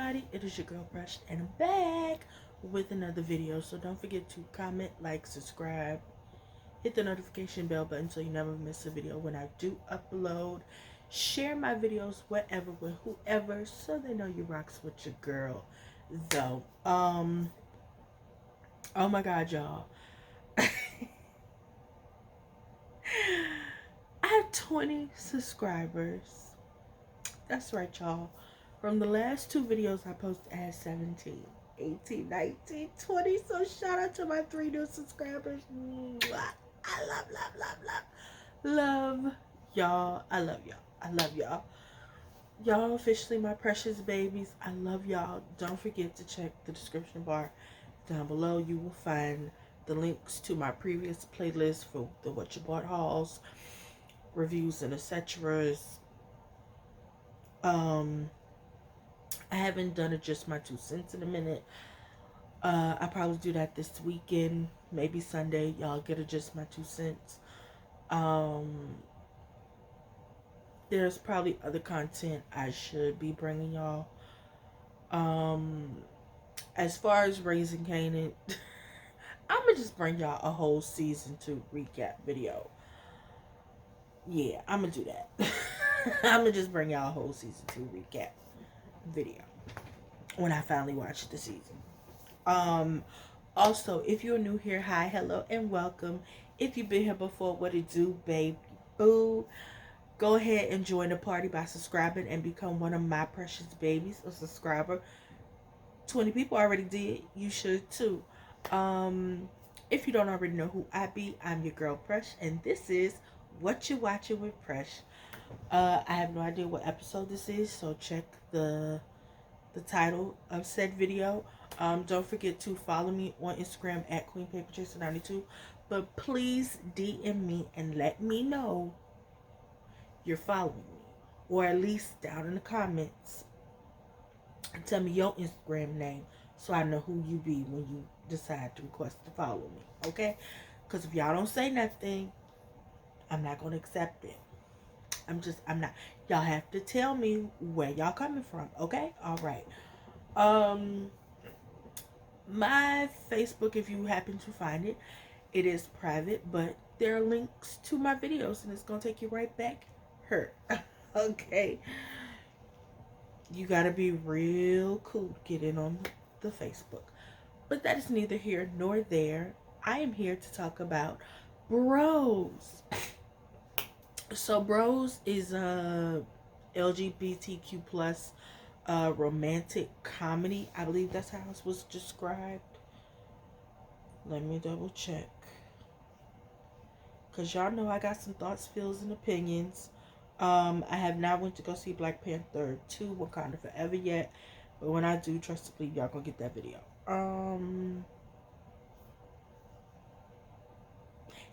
everybody, it is your girl Brush and I'm back with another video. So don't forget to comment, like, subscribe, hit the notification bell button so you never miss a video when I do upload. Share my videos wherever with whoever so they know you rocks with your girl. Though oh my god, y'all. I have 20 subscribers. That's right, y'all. From the last two videos I posted, I had 17, 18, 19, 20. So shout out to my 3 new subscribers. Mwah. I love y'all. I love y'all. I love y'all. Y'all officially my precious babies. I love y'all. Don't forget to check the description bar down below. You will find the links to my previous playlist for the Whatcha Bought hauls, reviews, and etc. I haven't done it just my 2 cents in a minute. I probably do that this weekend, maybe Sunday. Y'all get it just my 2 cents. There's probably other content I should be bringing y'all. As far as Raising Canaan, I'm gonna just bring y'all a whole season 2 recap video. Yeah, I'm gonna do that. I'm gonna just bring y'all a whole season 2 recap video when I finally watch the season. Also, if you're new here, hi, hello, and welcome. If you've been here before, what it do, baby boo? Go ahead and join the party by subscribing and become one of my precious babies, a subscriber. 20 people already did. You should too. If you don't already know who I be, I'm your girl Presh, and this is What You Watching with Presh. I have no idea what episode this is, so check the title of said video. Don't forget to follow me on Instagram at QueenPaperChaser92. But please DM me and let me know you're following me, or at least down in the comments tell me your Instagram name so I know who you be when you decide to request to follow me. Okay? Because if y'all don't say nothing, I'm not going to accept it. I'm not. Y'all have to tell me where y'all coming from. Okay? All right. My Facebook, if you happen to find it, it is private, but there are links to my videos and it's going to take you right back here. Okay? You gotta be real cool to get in on the Facebook. But that is neither here nor there. I am here to talk about Bros. So Bros is a LGBTQ plus romantic comedy. I believe that's how it was described. Let me double check. Cause y'all know I got some thoughts, feels, and opinions. I have not went to go see Black Panther 2 Wakanda Forever yet. But when I do, trust to believe y'all gonna get that video.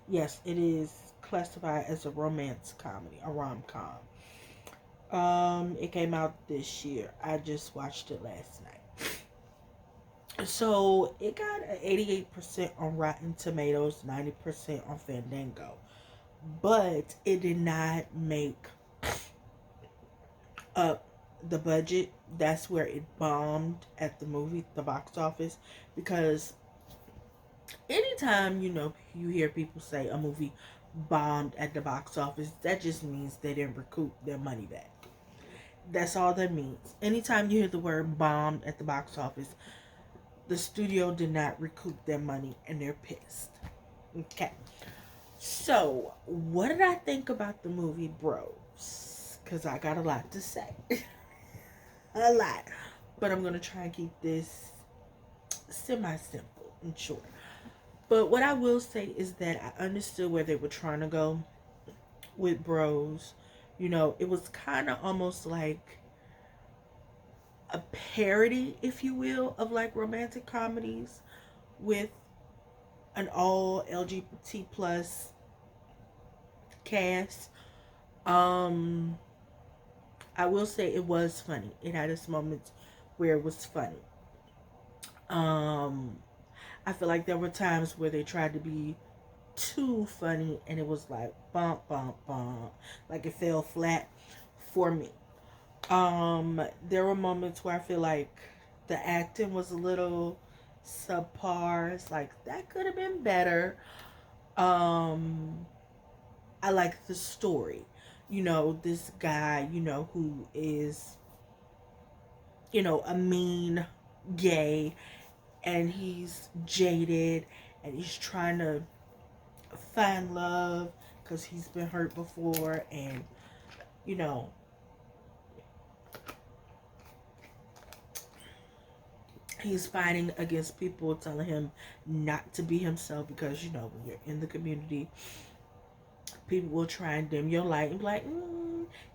Yes, it is classified as a romance comedy, a rom-com. It came out this year. I just watched it last night. So it got an 88% on Rotten Tomatoes, 90% on Fandango. But it did not make up the budget. That's where it bombed at the box office. Because anytime, you hear people say a movie bombed at the box office, that just means they didn't recoup their money back. That's all that means. Anytime you hear the word bombed at the box office, the studio did not recoup their money and they're pissed. Okay. So, what did I think about the movie Bros? Because I got a lot to say. A lot. But I'm going to try and keep this semi-simple and short. But what I will say is that I understood where they were trying to go with Bros. It was kind of almost like a parody, if you will, of like romantic comedies with an all LGBT plus cast. I will say it was funny. It had its moments where it was funny. I feel like there were times where they tried to be too funny and it was like bump bump bump, like it fell flat for me. There were moments where I feel like the acting was a little subpar. It's like that could have been better. Um, I like the story. This guy, who is, a mean gay, and he's jaded, and he's trying to find love because he's been hurt before, and you know he's fighting against people telling him not to be himself, because when you're in the community, people will try and dim your light and be like,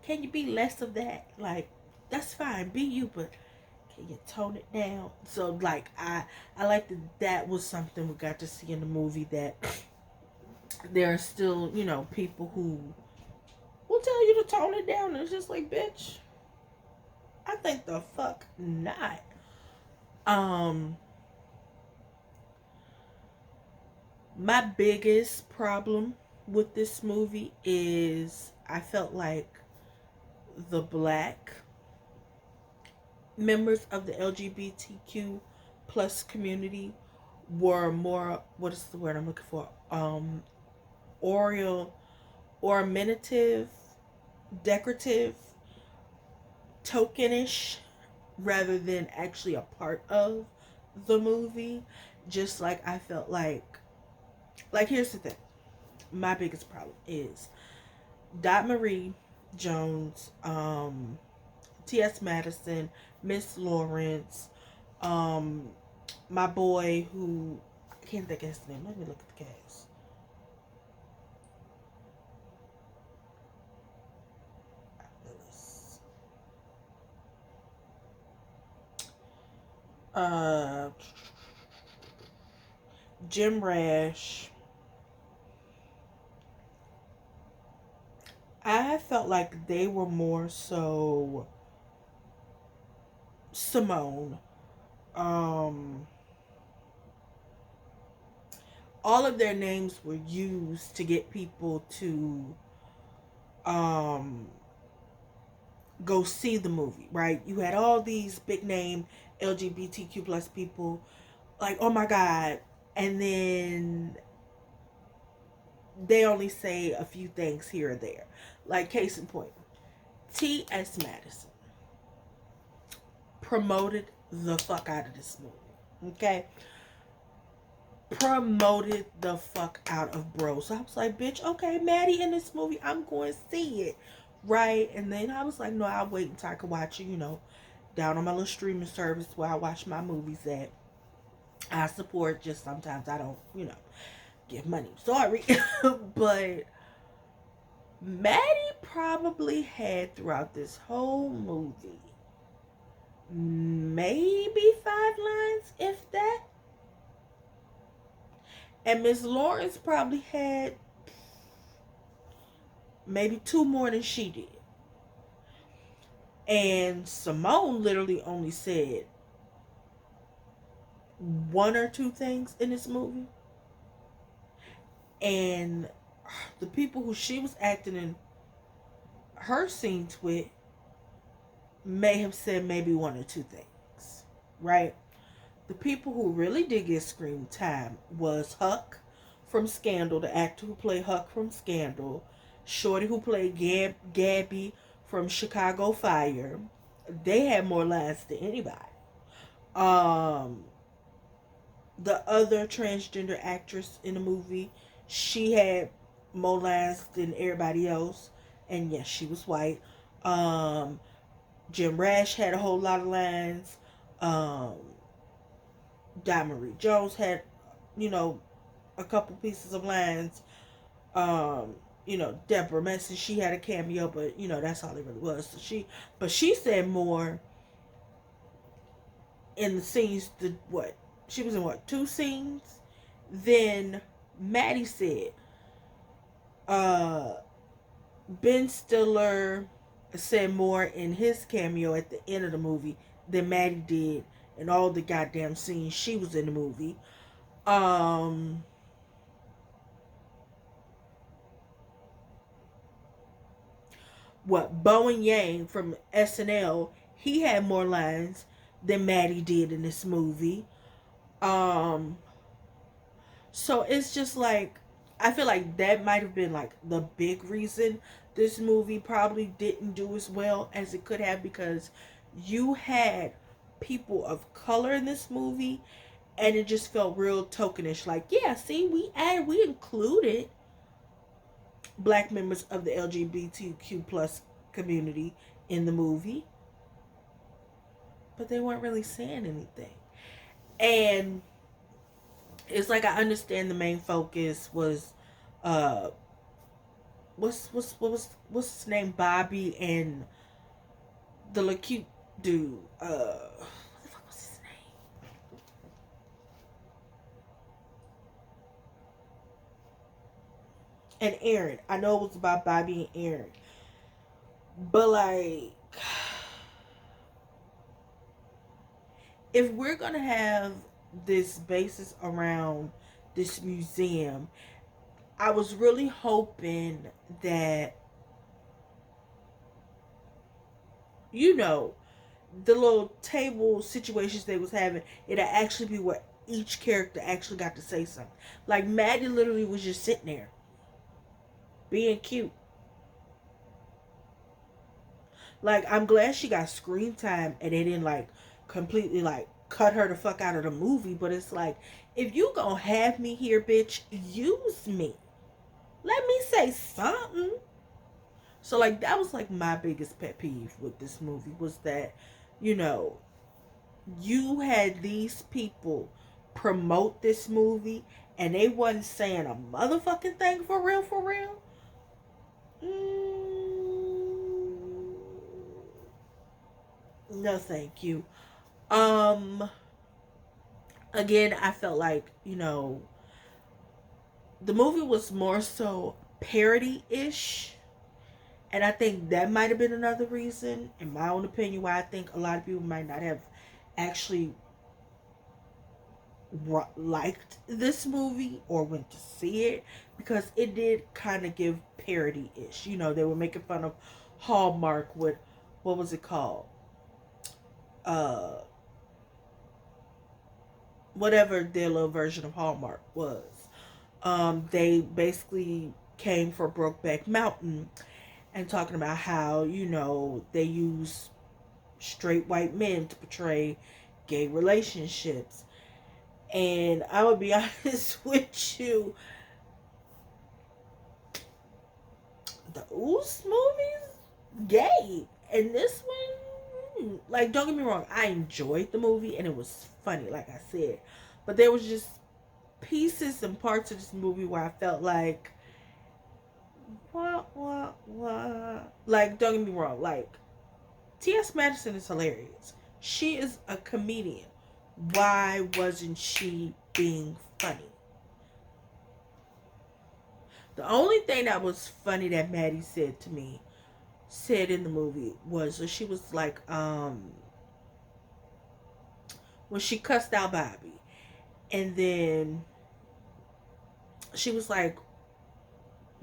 can you be less of that? Like, that's fine, be you, but can you tone it down? So like, I like that was something we got to see in the movie, that there are still people who will tell you to tone it down, and it's just like, bitch, I think the fuck not. um my biggest problem with this movie is I felt like the black members of the LGBTQ plus community were more, what is the word I'm looking for, oral, ornamentative, decorative, tokenish, rather than actually a part of the movie. Just like I felt like here's the thing. My biggest problem is Dot Marie Jones, T.S. Madison, Miss Lawrence, um, my boy who I can't think of his name. Let me look at the cast. Uh, Jim Rash. I felt like they were more so Simone. Um, all of their names were used to get people to um go see the movie, right? You had all these big name LGBTQ plus people, like, oh my god, and then they only say a few things here or there. Like, case in point, T.S. Madison promoted the fuck out of this movie. Okay? Promoted the fuck out of Bro. So I was like, bitch, okay, Maddie in this movie, I'm going to see it. Right? And then I was like, no, I'll wait until I can watch it, down on my little streaming service where I watch my movies at. I support, just sometimes I don't, give money. Sorry. But Maddie probably had, throughout this whole movie, maybe 5 lines, if that. And Miss Lawrence probably had maybe 2 more than she did. And Simone literally only said 1 or 2 things in this movie. And the people who she was acting in her scenes with may have said maybe 1 or 2 things. Right? The people who really did get screen time was Huck from Scandal, the actor who played Huck from Scandal, Shorty who played Gabby from Chicago Fire. They had more lines than anybody. Um, the other transgender actress in the movie, she had more lines than everybody else, and yes, she was white. Um, Jim Rash had a whole lot of lines. Um, Marie Jones had, a couple pieces of lines. Um, Deborah Messi, she had a cameo, but that's all it really was. So she said more in the scenes. She was in 2 scenes. Then Maddie said. Ben Stiller said more in his cameo at the end of the movie than Maddie did in all the goddamn scenes she was in the movie. Um, what, Bowen Yang from SNL, he had more lines than Maddie did in this movie. Um, so it's just like, I feel like that might have been like the big reason this movie probably didn't do as well as it could have, because you had people of color in this movie and it just felt real tokenish. Like, yeah, see, we included black members of the LGBTQ plus community in the movie, but they weren't really saying anything. And it's like, I understand the main focus was uh what's his name, Bobby, and the little cute dude, what the fuck was his name, and Aaron. I know it was about Bobby and Aaron, but like, if we're gonna have this basis around this museum, I was really hoping that, you know, the little table situations they was having, it'd actually be where each character actually got to say something. Like, Maddie literally was just sitting there being cute. Like, I'm glad she got screen time and they didn't like completely like cut her the fuck out of the movie. But it's like, if you gonna have me here, bitch, use me. Let me say something. So like, that was like my biggest pet peeve with this movie, was that, you know, you had these people promote this movie and they wasn't saying a motherfucking thing for real, for real. No, thank you. Um, Again, I felt like, you know, the movie was more so parody-ish. And I think that might have been another reason, in my own opinion, why I think a lot of people might not have actually liked this movie or went to see it, because it did kind of give parody-ish. You know, they were making fun of Hallmark with, what was it called? Uh, Whatever their little version of Hallmark was. They basically came for Brokeback Mountain and talking about how, you know, they use straight white men to portray gay relationships. And I would be honest with you, those movies, gay. And this one, like, don't get me wrong, I enjoyed the movie and it was funny, like I said. But there was just pieces and parts of this movie where I felt like, what? Like, don't get me wrong, like, T.S. Madison is hilarious. She is a comedian. Why wasn't she being funny? The only thing that was funny that Maddie said in the movie was when she was like, when she cussed out Bobby, and then she was like,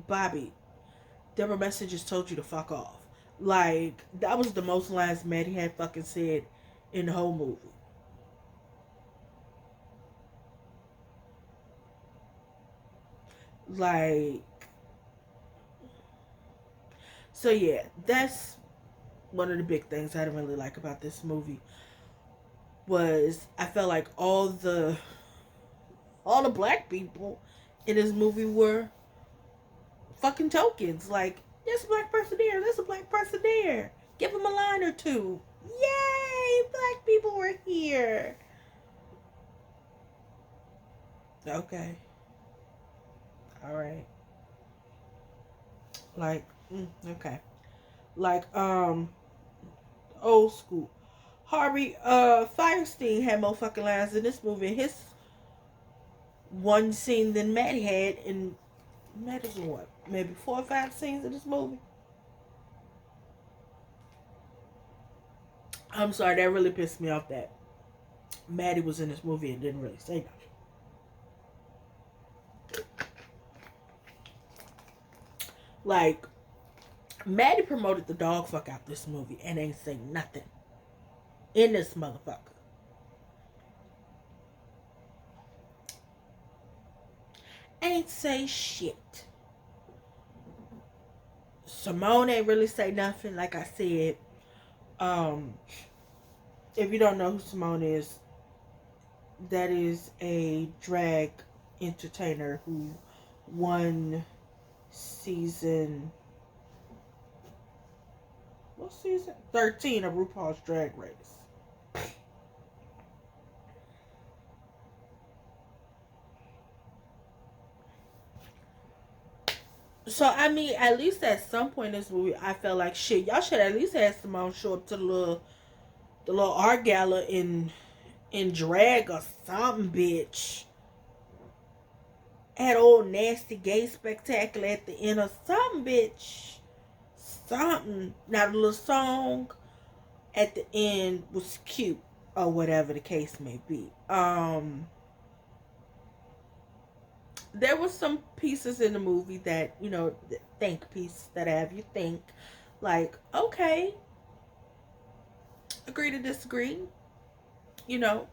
Bobby, Deborah Messengers told you to fuck off. Like, that was the most lines Maddie had fucking said in the whole movie. Like, so yeah, that's one of the big things I didn't really like about this movie, was I felt like all the black people in this movie were fucking tokens. Like, there's a black person there, there's a black person there. Give them a line or two. Yay, black people were here. Okay. All right. Like, okay. Like, old school. Harvey Fierstein had more fucking lines in this movie in his one scene than Maddie had in Maddie's what? Maybe 4 or 5 scenes in this movie. I'm sorry, that really pissed me off that Maddie was in this movie and didn't really say nothing. Like, Maddie promoted the dog fuck out this movie and ain't say nothing in this motherfucker. Ain't say shit. Simone ain't really say nothing. Like I said, if you don't know who Simone is, that is a drag entertainer who won season, what season? 13 of RuPaul's Drag Race. So I mean, at least at some point in this movie, I felt like shit. Y'all should at least have Simone show up to the little art gala in drag or something, bitch. Had old nasty gay spectacular at the end or something, bitch. Something. Now the little song at the end was cute or whatever the case may be. There was some pieces in the movie that, you know, think pieces that have you think like, okay, agree to disagree, you know.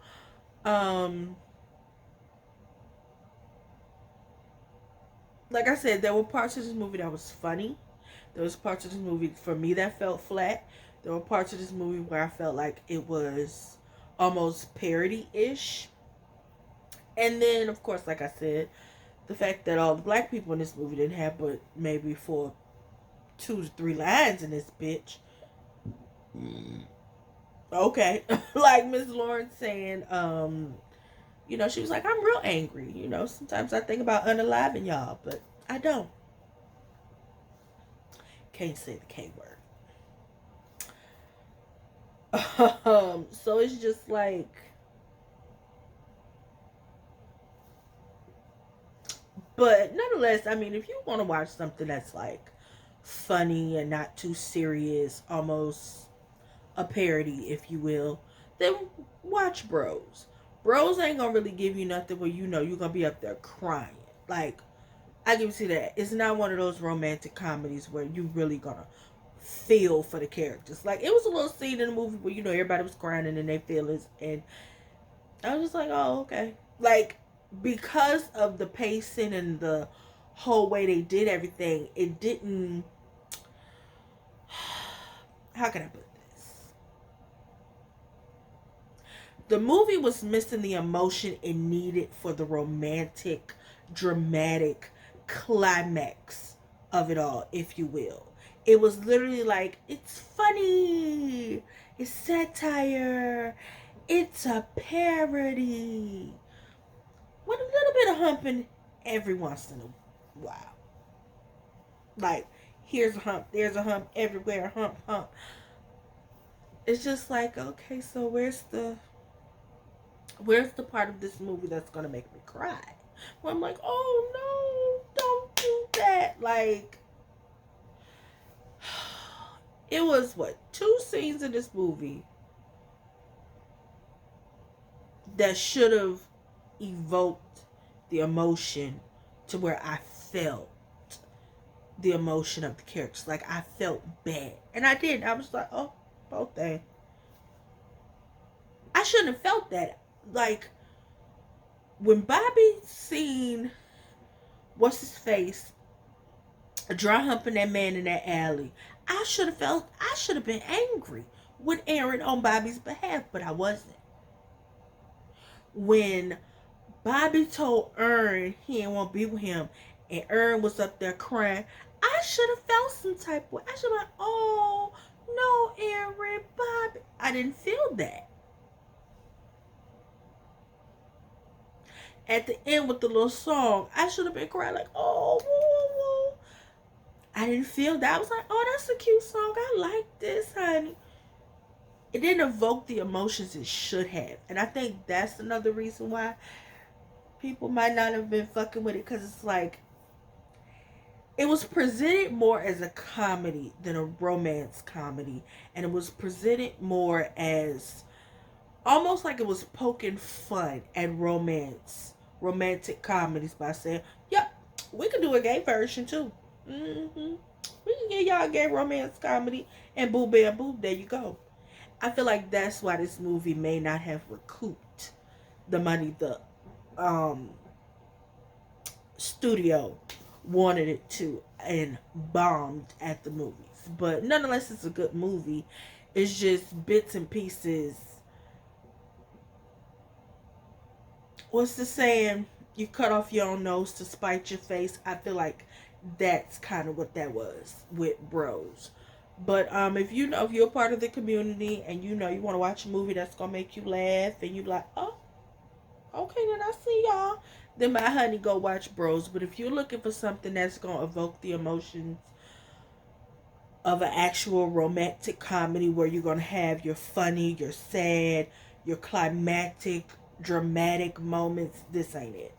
Like I said, there were parts of this movie that was funny. There was parts of this movie for me that felt flat. There were parts of this movie where I felt like it was almost parody-ish. And then, of course, like I said, the fact that all the black people in this movie didn't have but maybe for 2 to 3 lines in this bitch. Okay. Like Miss Lawrence saying, you know, she was like, I'm real angry. You know, sometimes I think about unaliving y'all, but I don't. Can't say the K word. So it's just like, but nonetheless, I mean, if you want to watch something that's like funny and not too serious, almost a parody, if you will, then watch Bros. Bros ain't gonna really give you nothing where you know you're gonna be up there crying. Like, I can see that. It's not one of those romantic comedies where you really gonna feel for the characters. Like, it was a little scene in the movie where, you know, everybody was crying and then they feelings, and I was just like, oh, okay. Like, because of the pacing and the whole way they did everything, it didn't, how can I put this? The movie was missing the emotion it needed for the romantic, dramatic climax of it all, if you will. It was literally like, it's funny, it's satire, it's a parody, with a little bit of humping every once in a while. Like, here's a hump, there's a hump, everywhere, hump, hump. It's just like, okay, so where's the part of this movie that's gonna make me cry? Where I'm like, oh no, don't do that. Like, it was what, 2 scenes in this movie that should have evoked the emotion to where I felt the emotion of the characters. Like, I felt bad. And I did. I was like, oh, both things. I shouldn't have felt that. Like, when Bobby seen what's his face dry humping that man in that alley, I should have been angry with Aaron on Bobby's behalf, but I wasn't. When Bobby told Ern he didn't want to be with him, and Ern was up there crying, I should have felt some type of way. I should have been, oh, no, Aaron, Bobby. I didn't feel that. At the end with the little song, I should have been crying like, oh, woo, woo. I didn't feel that. I was like, oh, that's a cute song. I like this, honey. It didn't evoke the emotions it should have. And I think that's another reason why people might not have been fucking with it, because it's like, it was presented more as a comedy than a romance comedy, and it was presented more as almost like it was poking fun at romantic comedies by saying, yep, we could do a gay version too. We can get y'all a gay romance comedy, and boo bam boo, there you go. I feel like that's why this movie may not have recouped the money the um studio wanted it to, and bombed at the movies. But nonetheless, it's a good movie. It's just bits and pieces. What's the saying? You cut off your own nose to spite your face. I feel like that's kind of what that was with Bros. But if you're a part of the community and you know you want to watch a movie that's gonna make you laugh and you like, oh, okay, then I see y'all. Then my honey, go watch Bros. But if you're looking for something that's gonna evoke the emotions of an actual romantic comedy where you're gonna have your funny, your sad, your climactic, dramatic moments, this ain't it.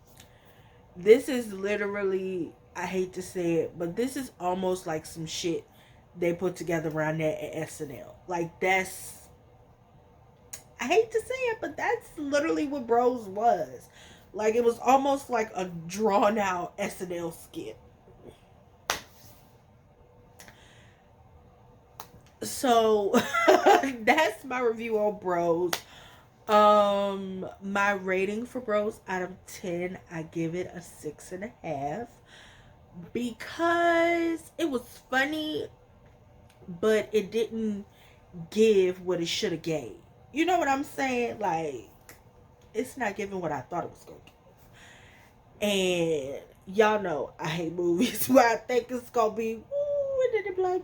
This is literally, I hate to say it, but this is almost like some shit they put together around there at SNL. Like, that's, I hate to say it, but that's literally what Bros was. Like, it was almost like a drawn out SNL skit. So that's my review on Bros. My rating for Bros out of 10, I give it a 6.5 because it was funny, but it didn't give what it should have gave. You know what I'm saying? Like, it's not giving what I thought it was gonna give. And y'all know I hate movies where I think it's gonna be woo, and then it be like.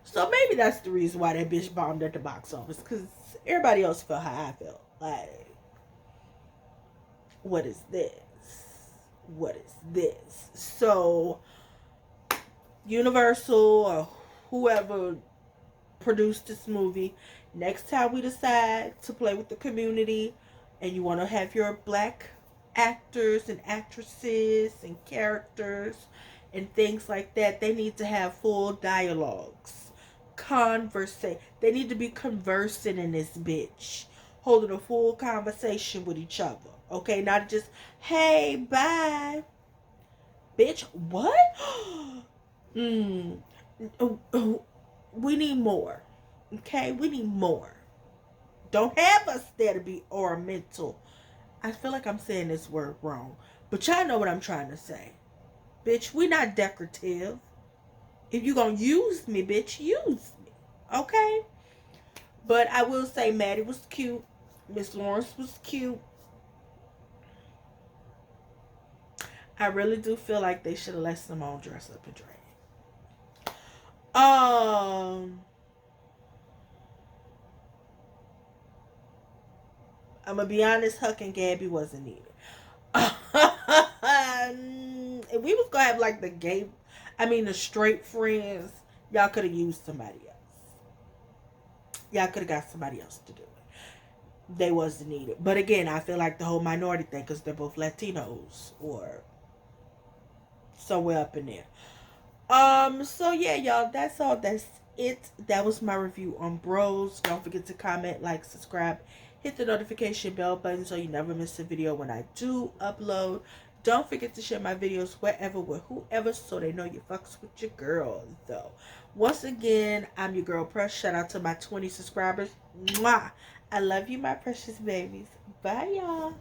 So maybe that's the reason why that bitch bombed at the box office, because everybody else felt how I felt. Like, what is this? What is this? So, Universal or whoever produced this movie, next time we decide to play with the community and you want to have your black actors and actresses and characters and things like that, they need to have full dialogues. They need to be conversing in this bitch, holding a full conversation with each other. Okay, not just, hey, bye. Bitch, what? mm. We need more. Okay, we need more. Don't have us there to be ornamental. I feel like I'm saying this word wrong, but y'all know what I'm trying to say. Bitch, we not decorative. If you gonna use me, bitch, use me. Okay? But I will say Maddie was cute. Miss Lawrence was cute. I really do feel like they should have let Simone dress up and drag. I'm gonna be honest, Huck and Gabby wasn't needed. If we was gonna have like the straight friends, y'all could have used somebody else. Y'all could have got somebody else to do it. They wasn't needed. But again, I feel like the whole minority thing, because they're both Latinos or somewhere up in there. So yeah, y'all, that's all. That's it. That was my review on Bros. Don't forget to comment, like, subscribe, hit the notification bell button so you never miss a video when I do upload. Don't forget to share my videos wherever with whoever so they know you fucks with your girl. Though, once again, I'm your girl Press. Shout out to my 20 subscribers. Mwah! I love you, my precious babies. Bye, y'all.